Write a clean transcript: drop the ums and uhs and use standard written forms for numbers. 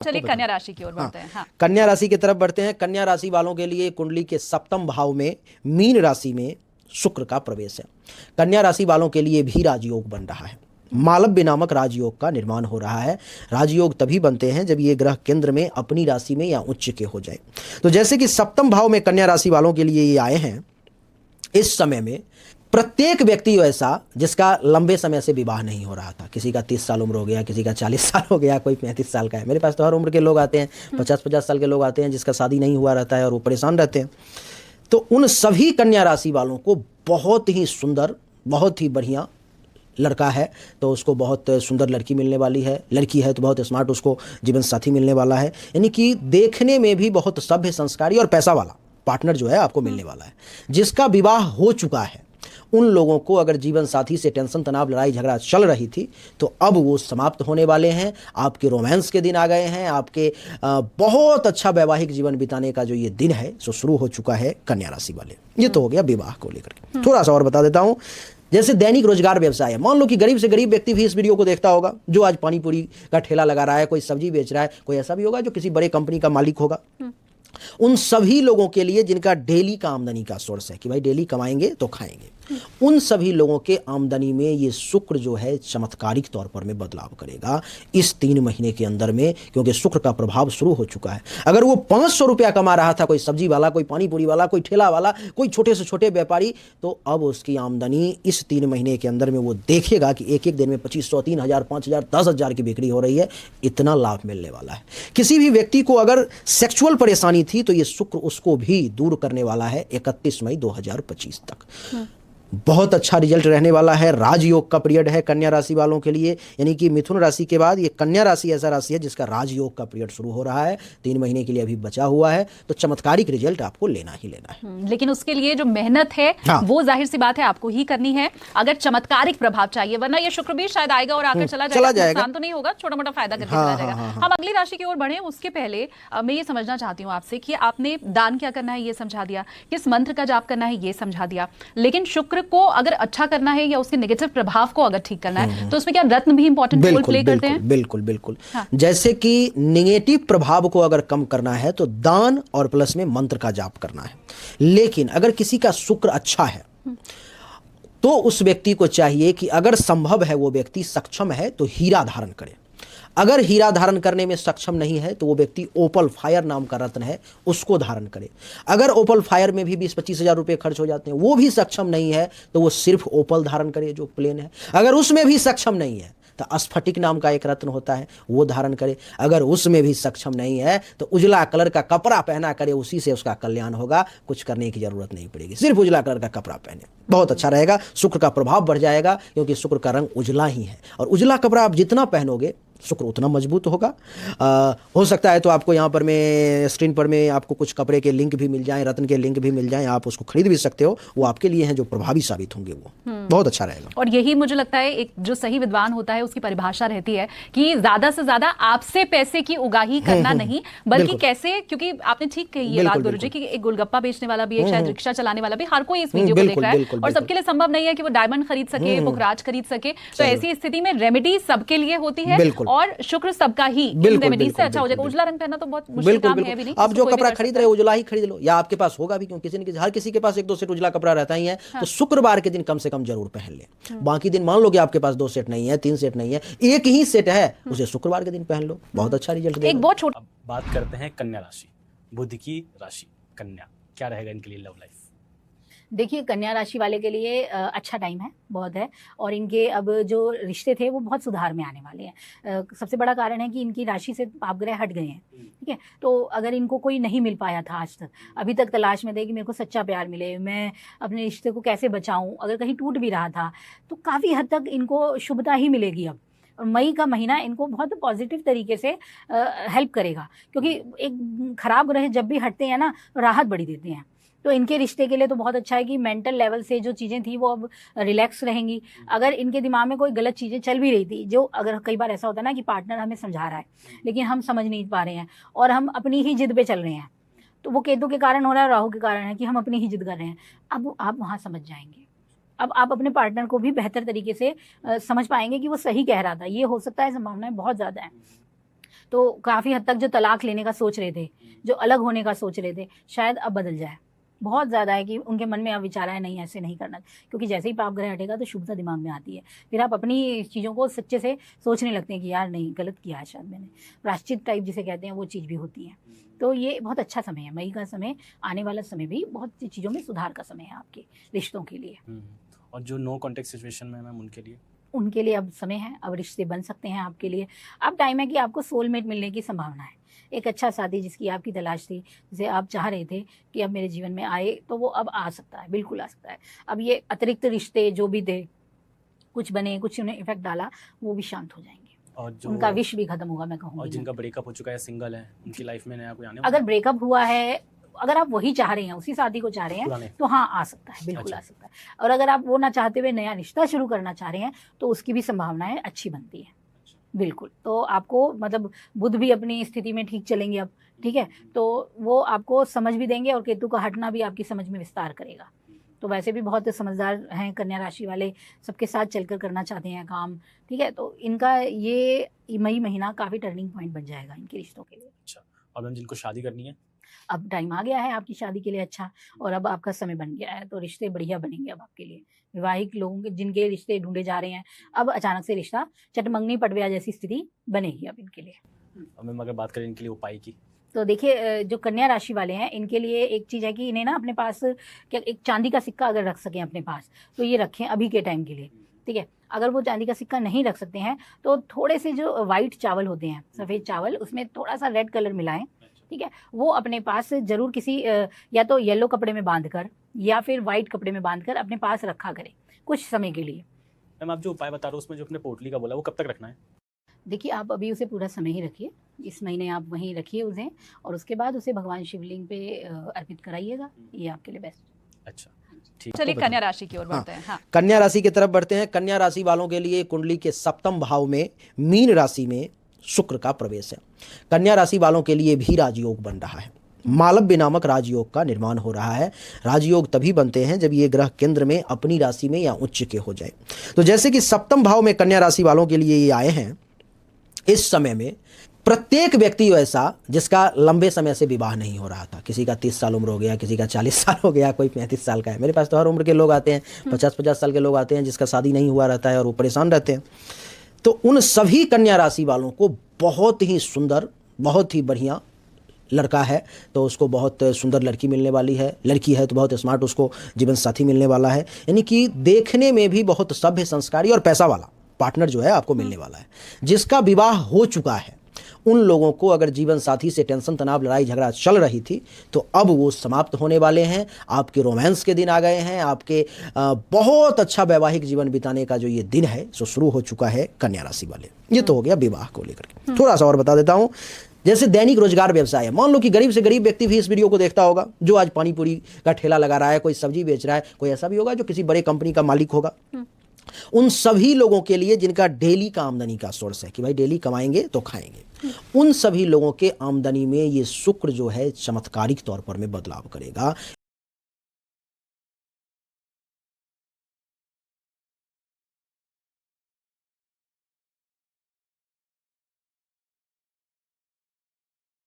चलिए कन्या राशि की ओर बढ़ते हैं। हाँ, कन्या राशि की तरफ बढ़ते हैं। कन्या राशि वालों के लिए कुंडली के सप्तम भाव में मीन राशि में शुक्र का प्रवेश है। कन्या राशि वालों के लिए भी राजयोग बन रहा है। मालव्य नामक राजयोग का निर्माण हो रहा है। राजयोग तभी बनते हैं जब ये ग्रह केंद्र में अपनी राशि में या उच्च के हो जाए। तो जैसे कि सप्तम भाव में कन्या राशि वालों के लिए ये आए हैं, इस समय में प्रत्येक व्यक्ति ऐसा जिसका लंबे समय से विवाह नहीं हो रहा था, किसी का 30 साल उम्र हो गया, किसी का 40 साल हो गया, कोई 35 साल का है। मेरे पास तो हर उम्र के लोग आते हैं, 50-50 साल के लोग आते हैं जिसका शादी नहीं हुआ रहता है और वो परेशान रहते हैं। तो उन सभी कन्या राशि वालों को बहुत ही सुंदर, बहुत ही बढ़िया लड़का है तो उसको बहुत सुंदर लड़की मिलने वाली है, लड़की है तो बहुत स्मार्ट उसको जीवन साथी मिलने वाला है। यानी कि देखने में भी बहुत सभ्य, संस्कारी और पैसा वाला पार्टनर जो है आपको मिलने वाला है। जिसका विवाह हो चुका है उन लोगों को अगर जीवन साथी से टेंशन, तनाव, लड़ाई झगड़ा चल रही थी तो अब वो समाप्त होने वाले हैं। आपके रोमांस के दिन आ गए हैं। आपके बहुत अच्छा वैवाहिक जीवन बिताने का जो ये दिन है सो शुरू हो चुका है कन्या राशि वाले। ये तो हो गया विवाह को लेकर के। थोड़ा सा और बता देता हूँ। जैसे दैनिक रोजगार व्यवसाय है, मान लो कि गरीब से गरीब व्यक्ति भी इस वीडियो को देखता होगा, जो आज पानी पूरी का ठेला लगा रहा है, कोई सब्जी बेच रहा है, कोई ऐसा भी होगा जो किसी बड़े कंपनी का मालिक होगा। उन सभी लोगों के लिए जिनका डेली का आमदनी का सोर्स है कि भाई डेली कमाएंगे तो खाएंगे, उन सभी लोगों के आमदनी में ये शुक्र जो है चमत्कारिक तौर पर में बदलाव करेगा इस 3 महीने के अंदर में, क्योंकि शुक्र का प्रभाव शुरू हो चुका है। अगर वो 500 रुपया कमा रहा था, कोई सब्जी वाला, कोई पानी पूरी वाला, कोई ठेला वाला, कोई छोटे से छोटे व्यापारी, तो अब उसकी आमदनी इस 3 महीने के अंदर में वो देखेगा कि एक एक दिन में 2500, 3000, 5000, 10,000 की बिक्री हो रही है। इतना लाभ मिलने वाला है। किसी भी व्यक्ति को अगर सेक्सुअल परेशानी थी तो ये शुक्र उसको भी दूर करने वाला है 31 मई 2025 तक। बहुत अच्छा रिजल्ट रहने वाला है। राजयोग का पीरियड है कन्या राशि वालों के लिए, यानी कि मिथुन राशि के बाद ये कन्या राशि ऐसा राशि है जिसका राजयोग का पीरियड शुरू हो रहा है। 3 महीने के लिए अभी बचा हुआ है, तो चमत्कारिक रिजल्ट आपको लेना ही लेना है। लेकिन उसके लिए जो मेहनत है वो जाहिर सी बात है आपको ही करनी है अगर चमत्कारिक प्रभाव चाहिए, वरना ये शुक्र भी शायद आएगा और आकर चला जाएगा। नुकसान तो नहीं होगा, छोटा मोटा फायदा करके चला जाएगा। हम अगली राशि की ओर बढ़े उसके पहले मैं ये समझना चाहती हूँ आपसे कि आपने दान क्या करना है ये समझा दिया, किस मंत्र का जाप करना है ये समझा दिया, लेकिन शुक्र को अगर अच्छा करना है या उसके नेगेटिव प्रभाव को अगर ठीक करना है तो उसमें क्या रत्न भी इंपॉर्टेंट रोल प्ले करते हैं? बिल्कुल बिल्कुल। जैसे कि नेगेटिव प्रभाव को अगर कम करना है तो दान और प्लस में मंत्र का जाप करना है। लेकिन अगर किसी का शुक्र अच्छा है तो उस व्यक्ति को चाहिए कि अगर संभव है, वो व्यक्ति सक्षम है तो हीरा धारण करे। अगर हीरा धारण करने में सक्षम नहीं है तो वो व्यक्ति ओपल फायर नाम का रत्न है उसको धारण करे। अगर ओपल फायर में भी 20-25 हज़ार रुपये खर्च हो जाते हैं, वो भी सक्षम नहीं है तो वो सिर्फ ओपल धारण करे जो प्लेन है। अगर उसमें भी सक्षम नहीं है तो स्फटिक नाम का एक रत्न होता है वो धारण करे। अगर उसमें भी सक्षम नहीं है तो उजला कलर का कपड़ा पहना करे, उसी से उसका कल्याण होगा। कुछ करने की जरूरत नहीं पड़ेगी, सिर्फ उजला कलर का कपड़ा पहने, बहुत अच्छा रहेगा। शुक्र का प्रभाव बढ़ जाएगा क्योंकि शुक्र का रंग उजला ही है और उजला कपड़ा आप जितना पहनोगे शुक्र उतना मजबूत होगा। हो सकता है तो आपको यहाँ पर मैं स्क्रीन पर में आपको कुछ कपड़े के लिंक भी मिल जाएं, रत्न के लिंक भी मिल जाएं, आप उसको खरीद भी सकते हो। वो आपके लिए हैं जो प्रभावी साबित होंगे, वो बहुत अच्छा रहेगा। और यही मुझे लगता है एक जो सही विद्वान होता है उसकी परिभाषा रहती है कि ज्यादा से ज्यादा आपसे पैसे की उगाही करना नहीं, बल्कि कैसे, क्योंकि आपने ठीक कही ये बात गुरुजी की एक गोलगप्पा बेचने वाला भी, एक शायद रिक्शा चलाने वाला भी, हर कोई इस वीडियो को देख रहा है और सबके लिए संभव नहीं है कि वो डायमंड खरीद सके, पुखराज खरीद सके। तो ऐसी स्थिति में रेमेडी सबके लिए होती है और शुक्र सबका ही रेमेडी से अच्छा हो जाएगा। उजला रंग पहनना तो बहुत मुश्किल काम है भी नहीं। आप जो कपड़ा खरीद रहे हो उजला ही खरीद लो, या आपके पास होगा भी, क्योंकि हर किसी के पास 1-2 सेट उजला कपड़ा रहता ही है। तो शुक्रवार के दिन कम से कम जरूर पहन ले। बाकी दिन मान लो कि आपके पास 2 सेट नहीं है, 3 सेट नहीं है, एक ही सेट है, उसे शुक्रवार के दिन पहन लो, बहुत अच्छा रिजल्ट देगा। एक बहुत छोटा बात करते हैं कन्या राशि, बुध की राशि कन्या, क्या रहेगा इनके लिए लव लाइफ? देखिए, कन्या राशि वाले के लिए अच्छा टाइम है, बहुत है, और इनके अब जो रिश्ते थे वो बहुत सुधार में आने वाले हैं। सबसे बड़ा कारण है कि इनकी राशि से पापग्रह हट गए हैं, ठीक है। तो अगर इनको कोई नहीं मिल पाया था आज तक, अभी तक तलाश में थे कि मेरे को सच्चा प्यार मिले, मैं अपने रिश्ते को कैसे बचाऊं, अगर कहीं टूट भी रहा था तो काफ़ी हद तक इनको शुभता ही मिलेगी अब। और मई का महीना इनको बहुत पॉजिटिव तरीके से हेल्प करेगा, क्योंकि एक खराब ग्रह जब भी हटते हैं ना राहत बड़ी देते हैं। तो इनके रिश्ते के लिए तो बहुत अच्छा है कि मेंटल लेवल से जो चीज़ें थी वो अब रिलैक्स रहेंगी। अगर इनके दिमाग में कोई गलत चीज़ें चल भी रही थी, जो अगर कई बार ऐसा होता है ना कि पार्टनर हमें समझा रहा है लेकिन हम समझ नहीं पा रहे हैं और हम अपनी ही जिद पे चल रहे हैं, तो वो केतु के कारण हो रहा है, राहु के कारण है कि हम अपनी ही जिद कर रहे हैं। अब आप वहाँ समझ जाएंगे, अब आप अपने पार्टनर को भी बेहतर तरीके से समझ पाएंगे कि वो सही कह रहा था। ये हो सकता है, संभावनाएं बहुत ज़्यादा हैं। तो काफ़ी हद तक जो तलाक लेने का सोच रहे थे, जो अलग होने का सोच रहे थे, शायद अब बदल जाए। बहुत ज़्यादा है कि उनके मन में अब विचार आया नहीं ऐसे नहीं करना, क्योंकि जैसे ही पाप ग्रह हटेगा तो शुभता दिमाग में आती है, फिर आप अपनी चीज़ों को सच्चे से सोचने लगते हैं कि यार नहीं गलत किया है शायद मैंने, प्रायश्चित टाइप जिसे कहते हैं वो चीज़ भी होती है। तो ये बहुत अच्छा समय है, मई का समय, आने वाला समय भी बहुत सी चीज़ों में सुधार का समय है आपके रिश्तों के लिए। और जो नो कॉन्टेक्ट सिचुएशन में मैम उनके लिए अब समय है, अब रिश्ते बन सकते हैं आपके लिए। अब टाइम है कि आपको सोलमेट मिलने की संभावना है, एक अच्छा साथी जिसकी आपकी तलाश थी, जिसे आप चाह रहे थे कि अब मेरे जीवन में आए, तो वो अब आ सकता है, बिल्कुल आ सकता है। अब ये अतिरिक्त रिश्ते जो भी थे, कुछ बने, कुछ उन्हें इफेक्ट डाला, वो भी शांत हो जाएंगे और जो उनका विश भी खत्म होगा, मैं और कहूँगी। जिनका ब्रेकअप हो चुका है, सिंगल है, उनकी लाइफ में नया कोई आने अगर ब्रेकअप हुआ है, अगर आप वही चाह रहे हैं, उसी शादी को चाह रहे पुराने। हैं, तो हाँ आ सकता है, बिल्कुल अच्छा। आ सकता है। और अगर आप वो ना चाहते हुए नया रिश्ता शुरू करना चाह रहे हैं, तो उसकी भी संभावनाएं अच्छी बनती है, बिल्कुल। तो आपको मतलब बुध भी अपनी स्थिति में ठीक चलेंगे अब, ठीक है, तो वो आपको समझ भी देंगे और केतु का हटना भी आपकी समझ में विस्तार करेगा। तो वैसे भी बहुत समझदार हैं कन्या राशि वाले, सबके साथ चलकर करना चाहते हैं काम, ठीक है। तो इनका ये मई महीना काफ़ी टर्निंग पॉइंट बन जाएगा इनके रिश्तों के लिए। अच्छा, और मैम जिनको शादी करनी है, अब टाइम आ गया है आपकी शादी के लिए अच्छा, और अब आपका समय बन गया है, तो रिश्ते बढ़िया बनेंगे अब आपके लिए। विवाहिक लोगों के जिनके रिश्ते ढूंढे जा रहे हैं, अब अचानक से रिश्ता चटमंगनी पटव्या जैसी स्थिति बनेगी अब इनके लिए। और मैम अगर बात करें इनके लिए उपाय की, तो देखिए जो कन्या राशि वाले हैं, इनके लिए एक चीज़ है कि इन्हें ना अपने पास क्या एक चांदी का सिक्का अगर रख सकें अपने पास, तो ये रखें अभी के टाइम के लिए, ठीक है। अगर वो चांदी का सिक्का नहीं रख सकते हैं, तो थोड़े से जो वाइट चावल होते हैं, सफ़ेद चावल, उसमें थोड़ा सा रेड कलर मिलाएं, ठीक है। वो अपने पास जरूर किसी या तो येलो कपड़े में बांधकर या फिर वाइट कपड़े में बांधकर अपने पास रखा करें कुछ समय के लिए। मैम आप जो उपाय बता रहे हो उसमें जो अपने पोटली का बोला, वो कब तक रखना है? देखिए आप अभी उसे पूरा समय ही रखिए, इस महीने आप वहीं रखिए उसे, और उसके बाद उसे भगवान शिवलिंग पे अर्पित कराइएगा, ये आपके लिए बेस्ट। अच्छा, ठीक। चलिए कन्या राशि की ओर बढ़ते हैं। हाँ, कन्या राशि की तरफ बढ़ते हैं। कन्या राशि वालों के लिए कुंडली के सप्तम भाव में मीन राशि में शुक्र का प्रवेश है। कन्या राशि वालों के लिए भी राजयोग बन रहा है। मालव्य नामक राजयोग का निर्माण हो रहा है। राजयोग तभी बनते हैं जब ये ग्रह केंद्र में अपनी राशि में या उच्च के हो जाए। तो जैसे कि सप्तम भाव में कन्या राशि वालों के लिए ये आए हैं, इस समय में प्रत्येक व्यक्ति ऐसा जिसका लंबे समय से विवाह नहीं हो रहा था, किसी का 30 साल उम्र हो गया, किसी का 40 साल हो गया, कोई 35 साल का है। मेरे पास तो हर उम्र के लोग आते हैं, 50-50 साल के लोग आते हैं जिसका शादी नहीं हुआ रहता है और वो परेशान रहते हैं। तो उन सभी कन्या राशि वालों को बहुत ही सुंदर, बहुत ही बढ़िया लड़का है तो उसको बहुत सुंदर लड़की मिलने वाली है, लड़की है तो बहुत स्मार्ट उसको जीवन साथी मिलने वाला है। यानी कि देखने में भी बहुत सभ्य, संस्कारी और पैसा वाला पार्टनर जो है आपको मिलने वाला है। जिसका विवाह हो चुका है, उन लोगों को अगर जीवन साथी से टेंशन, तनाव, लड़ाई झगड़ा चल रही थी तो अब वो समाप्त होने वाले हैं। आपके रोमांस के दिन आ गए हैं, आपके बहुत अच्छा वैवाहिक जीवन बिताने का जो ये दिन है सो शुरू हो चुका है कन्या राशि वाले। ये तो हो गया विवाह को लेकर के। थोड़ा सा और बता देता हूँ। जैसे दैनिक रोजगार व्यवसाय है, मान लो कि गरीब से गरीब व्यक्ति भी इस वीडियो को देखता होगा, जो आज पानी पूरी का ठेला लगा रहा है, कोई सब्जी बेच रहा है, कोई ऐसा भी होगा जो किसी बड़े कंपनी का मालिक होगा। उन सभी लोगों के लिए जिनका डेली का आमदनी का सोर्स है कि भाई डेली कमाएंगे तो खाएंगे, उन सभी लोगों के आमदनी में ये शुक्र जो है चमत्कारिक तौर पर में बदलाव करेगा।